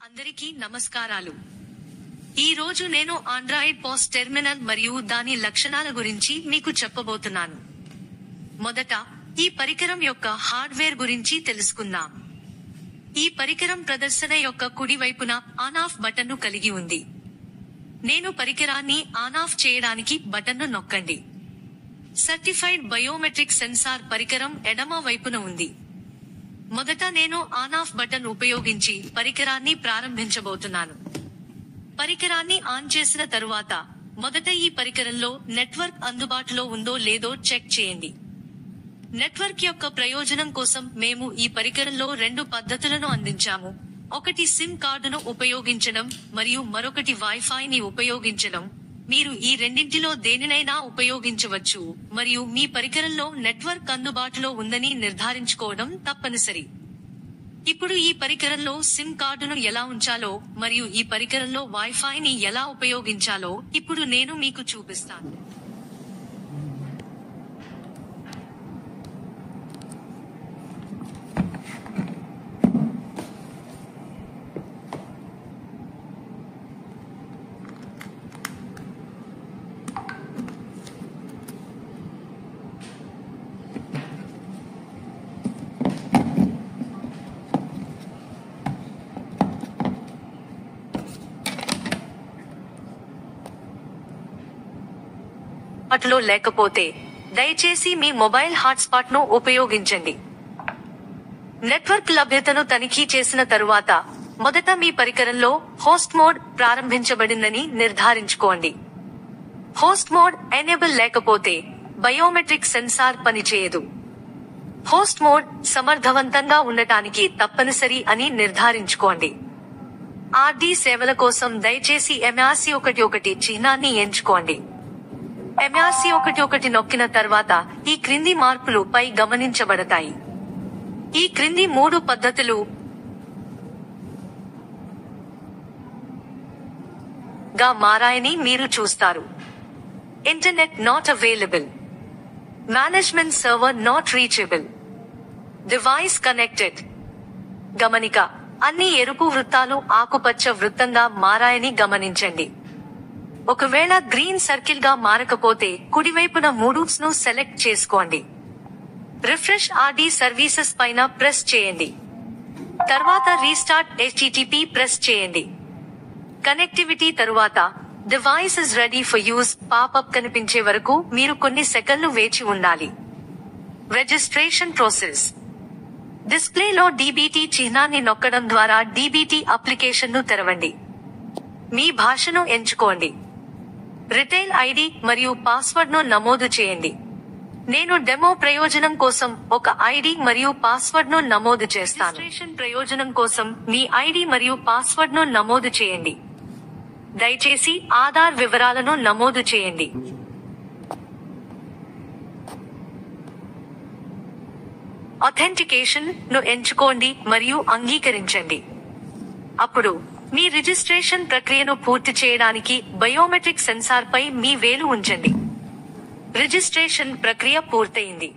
అందరికీ నమస్కారాలు. ఈ రోజు నేను ఆండ్రాయిడ్ పాస్ టెర్మినల్ మరియు దాని లక్షణాల గురించి మీకు చెప్పబోతున్నాను. మొదట ఈ పరికరం యొక్క హార్డ్వేర్ గురించి తెలుసుకుందాం. ఈ పరికరం ప్రదర్శన యొక్క కుడి వైపున ఆన్ ఆఫ్ బటన్ను కలిగి ఉంది. నేను పరికరాన్ని ఆన్ ఆఫ్ చేయడానికి బటన్ను నొక్కండి. సర్టిఫైడ్ బయోమెట్రిక్ సెన్సార్ పరికరం ఎడమ వైపున ఉంది. మొదట నేను ఆన్ ఆఫ్ బటన్ ఉపయోగించి పరికరాన్ని ప్రారంభించబోతున్నాను. పరికరాన్ని ఆన్ చేసిన తరువాత మొదట ఈ పరికరంలో నెట్వర్క్ అందుబాటులో ఉందో లేదో చెక్ చేయండి. నెట్వర్క్ యొక్క ప్రయోజనం కోసం మేము ఈ పరికరంలో రెండు పద్ధతులను అందించాము. ఒకటి సిమ్ కార్డును ఉపయోగించడం మరియు మరొకటి వైఫైని ఉపయోగించడం. మీరు ఈ రెండింటిలో దేనినైనా ఉపయోగించవచ్చు మరియు మీ పరికరంలో నెట్వర్క్ అందుబాటులో ఉందని నిర్ధారించుకోవడం తప్పనిసరి. ఇప్పుడు ఈ పరికరంలో సిమ్ కార్డును ఎలా ఉంచాలో మరియు ఈ పరికరంలో వైఫైని ఎలా ఉపయోగించాలో ఇప్పుడు నేను మీకు చూపిస్తాను. అందుబాటులో లేకపోతే దయచేసి మీ మొబైల్ హాట్స్పాట్ ను ఉపయోగించండి. నెట్వర్క్ లభ్యతను తనిఖీ చేసిన తరువాత మొదట మీ పరికరంలో హోస్ట్ మోడ్ ప్రారంభించబడిందని నిర్ధారించుకోండి. హోస్ట్ మోడ్ ఎనేబుల్ లేకపోతే బయోమెట్రిక్ సెన్సార్ పనిచేయదు. హోస్ట్ మోడ్ సమర్థవంతంగా ఉండటానికి తప్పనిసరి అని నిర్ధారించుకోండి. ఆర్డి సేవల కోసం దయచేసి MRC11 చిహ్నాన్ని ఎంచుకోండి. MRC11 నొక్కిన తర్వాత ఈ క్రింది మార్పులు పై గమనించబడతాయి. ఈ క్రింది 3 పద్ధతులు గా మారాయని మీరు చూస్తారు. Internet not available, management server not reachable, device connected. గమనిక: అన్ని ఎరుపు వృత్తాలు ఆకుపచ్చ వృత్తంగా మారాయని గమనించండి. ఒకవేళ గ్రీన్ సర్కిల్ గా మారకపోతే కుడివైపున 3 ను సెలెక్ట్ చేసుకోండి. రిఫ్రెష్ ఆర్డి సర్వీసెస్ పైన ప్రెస్ చేయండి. తర్వాత రీస్టార్ట్ HTTP ప్రెస్ చేయండి. కనెక్టివిటీ తరువాత device is ready for use popup కనిపించే వరకు మీరు కొన్ని సెకన్లు వేచి ఉండాలి. Registration process. డిస్ప్లేలో DBT చిహ్నాన్ని నొక్కడం ద్వారా DBT అప్లికేషన్ ను తెరవండి. మీ భాషను ఎంచుకోండి. రిటైల్ ఐడి మరియు పాస్వర్డ్ ను నమోదు చేయండి. నేను డెమో ప్రయోజనం కోసం ఒక ఐడి మరియు పాస్వర్డ్ ను నమోదు చేస్తాను. రిజిస్ట్రేషన్ ప్రయోజనం కోసం మీ ఐడి మరియు పాస్వర్డ్ ను నమోదు చేయండి. దయచేసి ఆధార్ వివరాలను నమోదు చేయండి. ఆథెంటికేషన్ ను ఎంచుకోండి మరియు అంగీకరించండి. అప్పుడు మీ రిజిస్ట్రేషన్ ప్రక్రియను పూర్తి చేయడానికి బయోమెట్రిక్ సెన్సార్ పై మీ వేలు ఉంచండి. రిజిస్ట్రేషన్ ప్రక్రియ పూర్తయింది.